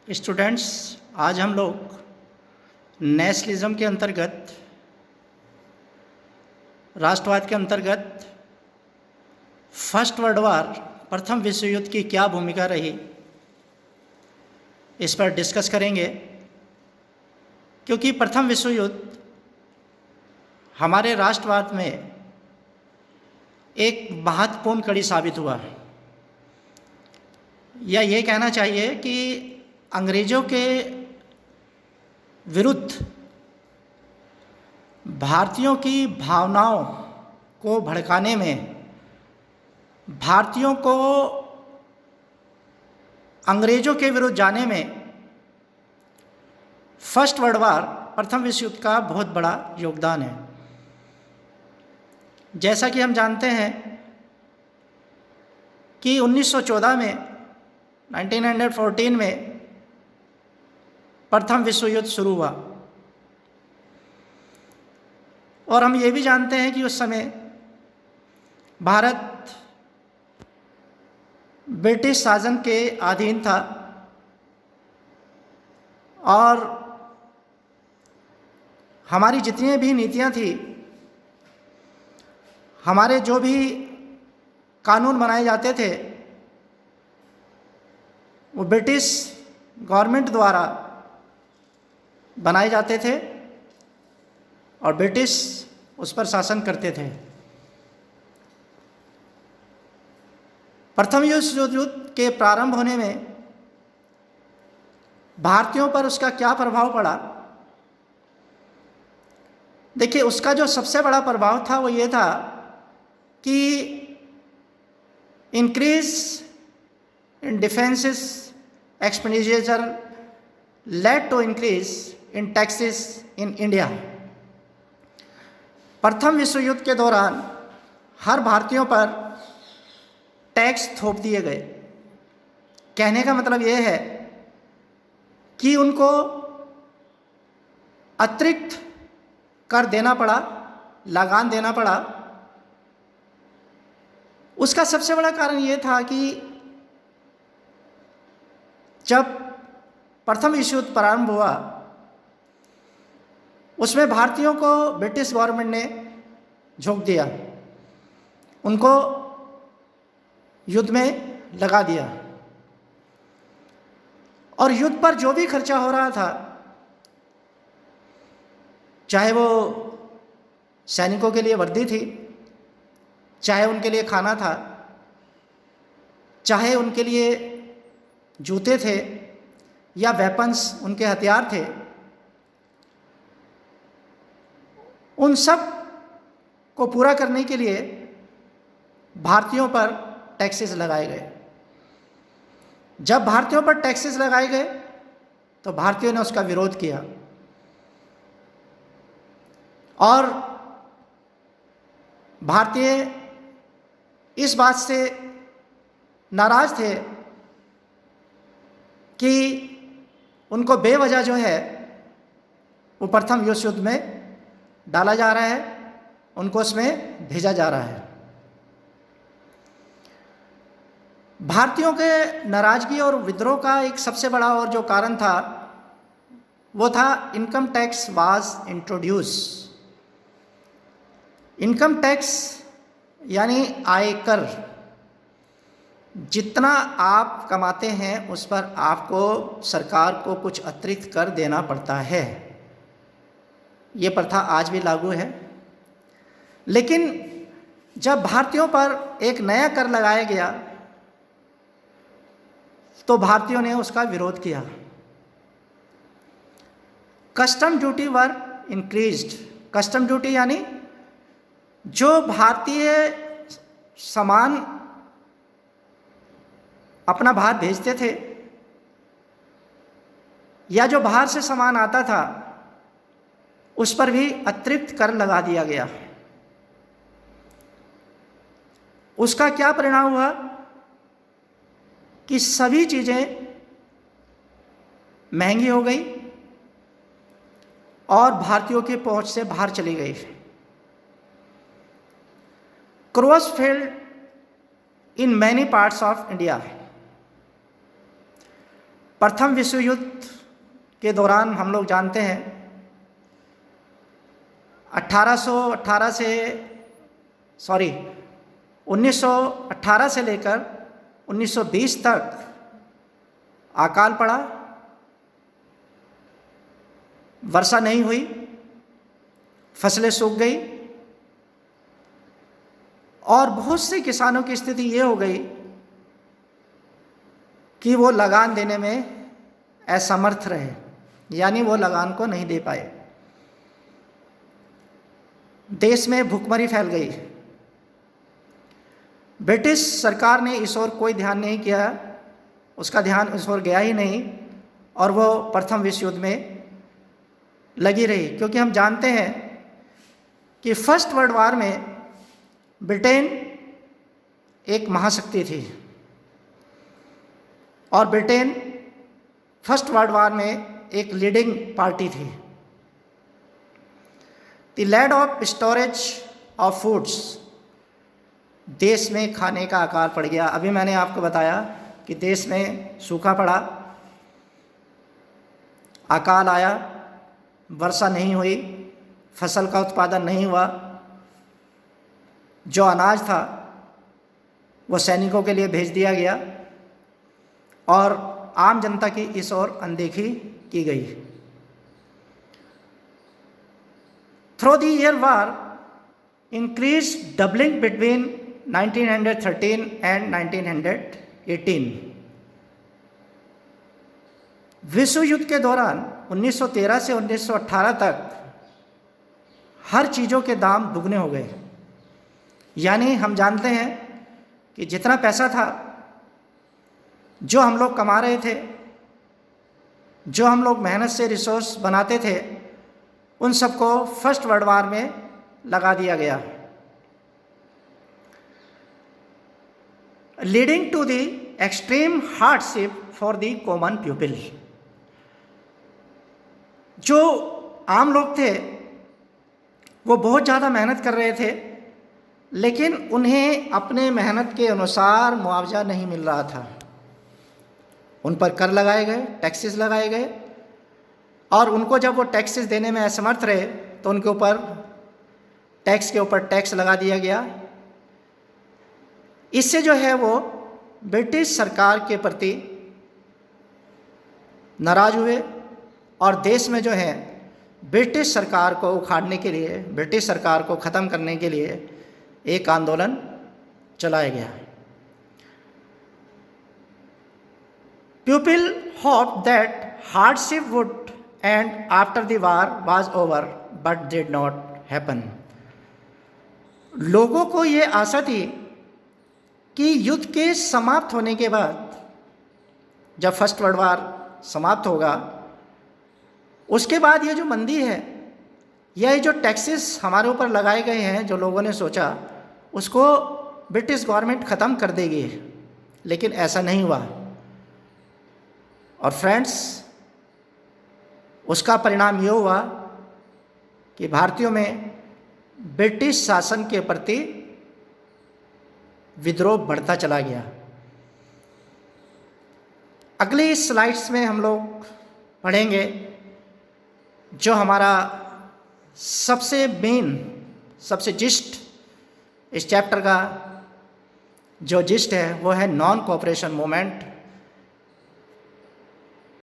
Students, आज हम लोग नेशनलिज्म के अंतर्गत, राष्ट्रवाद के अंतर्गत फर्स्ट वर्ल्ड वार, प्रथम विश्व युद्ध की क्या भूमिका रही, इस पर डिस्कस करेंगे। क्योंकि प्रथम विश्व युद्ध हमारे राष्ट्रवाद में एक महत्वपूर्ण कड़ी साबित हुआ, या ये कहना चाहिए कि अंग्रेज़ों के विरुद्ध भारतीयों की भावनाओं को भड़काने में, भारतीयों को अंग्रेज़ों के विरुद्ध जाने में फर्स्ट वर्ल्ड वार, प्रथम विश्व युद्ध का बहुत बड़ा योगदान है। जैसा कि हम जानते हैं कि 1914 में 1914 में प्रथम विश्व युद्ध शुरू हुआ, और हम ये भी जानते हैं कि उस समय भारत ब्रिटिश शासन के अधीन था, और हमारी जितनी भी नीतियां थी, हमारे जो भी कानून बनाए जाते थे, वो ब्रिटिश गवर्नमेंट द्वारा बनाए जाते थे और ब्रिटिश उस पर शासन करते थे। प्रथम विश्व युद्ध के प्रारंभ होने में भारतीयों पर उसका क्या प्रभाव पड़ा? देखिए, उसका जो सबसे बड़ा प्रभाव था वो ये था कि increase in defences expenditure led to increase in taxes in India. प्रथम विश्व युद्ध के दौरान हर भारतीयों पर टैक्स थोप दिए गए। कहने का मतलब ये है कि उनको अतिरिक्त कर देना पड़ा, लगान देना पड़ा। उसका सबसे बड़ा कारण ये था कि जब प्रथम विश्व युद्ध प्रारंभ हुआ, उसमें भारतीयों को ब्रिटिश गवर्नमेंट ने झोंक दिया, उनको युद्ध में लगा दिया, और युद्ध पर जो भी खर्चा हो रहा था, चाहे वो सैनिकों के लिए वर्दी थी, चाहे उनके लिए खाना था, चाहे उनके लिए जूते थे या वेपन्स, उनके हथियार थे, उन सब को पूरा करने के लिए भारतीयों पर टैक्सेस लगाए गए। जब भारतीयों पर टैक्सेस लगाए गए तो भारतीयों ने उसका विरोध किया, और भारतीय इस बात से नाराज थे कि उनको बेवजह जो है वो प्रथम विश्व युद्ध में डाला जा रहा है, उनको उसमें भेजा जा रहा है। भारतीयों के नाराजगी और विद्रोह का एक सबसे बड़ा और जो कारण था वो था income tax was introduce. Income tax यानी आयकर, जितना आप कमाते हैं उस पर आपको सरकार को कुछ अतिरिक्त कर देना पड़ता है। ये प्रथा आज भी लागू है। लेकिन जब भारतीयों पर एक नया कर लगाया गया तो भारतीयों ने उसका विरोध किया। कस्टम ड्यूटी वर इंक्रीज्ड। कस्टम ड्यूटी यानी जो भारतीय सामान अपना बाहर भेजते थे या जो बाहर से सामान आता था, उस पर भी अतिरिक्त कर लगा दिया गया। उसका क्या परिणाम हुआ कि सभी चीज़ें महंगी हो गई और भारतीयों की पहुंच से बाहर चली गई। Cross field in many parts of India. प्रथम विश्व युद्ध के दौरान हम लोग जानते हैं 1918 से लेकर 1920 तक अकाल पड़ा, वर्षा नहीं हुई, फसलें सूख गई और बहुत से किसानों की स्थिति ये हो गई कि वो लगान देने में असमर्थ रहे, यानी वो लगान को नहीं दे पाए। देश में भूखमरी फैल गई। ब्रिटिश सरकार ने इस ओर कोई ध्यान नहीं किया, उसका ध्यान इस ओर गया ही नहीं और वो प्रथम विश्व युद्ध में लगी रही। क्योंकि हम जानते हैं कि फर्स्ट वर्ल्ड वॉर में ब्रिटेन एक महाशक्ति थी और ब्रिटेन फर्स्ट वर्ल्ड वॉर में एक लीडिंग पार्टी थी। The lad of storage of foods, देश में खाने का अकाल पड़ गया। अभी मैंने आपको बताया कि देश में सूखा पड़ा, अकाल आया, वर्षा नहीं हुई, फसल का उत्पादन नहीं हुआ, जो अनाज था वो सैनिकों के लिए भेज दिया गया और आम जनता की इस ओर अनदेखी की गई। Through the year war increase doubling between 1913 and 1918। विश्व युद्ध के दौरान 1913 से 1918 तक हर चीज़ों के दाम दुगने हो गए। यानी हम जानते हैं कि जितना पैसा था, जो हम लोग कमा रहे थे, जो हम लोग मेहनत से रिसोर्स बनाते थे, उन सबको फर्स्ट वर्ल्ड वॉर में लगा दिया गया, leading to the extreme hardship for the common people. जो आम लोग थे वो बहुत ज़्यादा मेहनत कर रहे थे, लेकिन उन्हें अपने मेहनत के अनुसार मुआवजा नहीं मिल रहा था। उन पर कर लगाए गए, टैक्सेस लगाए गए और उनको जब वो टैक्सेस देने में असमर्थ रहे तो उनके ऊपर टैक्स के ऊपर टैक्स लगा दिया गया। इससे जो है वो ब्रिटिश सरकार के प्रति नाराज हुए और देश में जो है ब्रिटिश सरकार को उखाड़ने के लिए, ब्रिटिश सरकार को ख़त्म करने के लिए एक आंदोलन चलाया गया। People hoped that hardship would end after the war was over, but did not happen. लोगों को ये आशा थी कि युद्ध के समाप्त होने के बाद, जब फर्स्ट वर्ल्ड वॉर समाप्त होगा, उसके बाद ये जो मंदी है या ये जो टैक्सेस हमारे ऊपर लगाए गए हैं, जो लोगों ने सोचा, उसको ब्रिटिश गवर्नमेंट ख़त्म कर देगी। लेकिन ऐसा नहीं हुआ और फ्रेंड्स, उसका परिणाम ये हुआ कि भारतीयों में ब्रिटिश शासन के प्रति विद्रोह बढ़ता चला गया। अगली स्लाइड्स में हम लोग पढ़ेंगे जो हमारा सबसे मेन, सबसे जिस्ट, इस चैप्टर का जो जिस्ट है वो है नॉन कोऑपरेशन मूवमेंट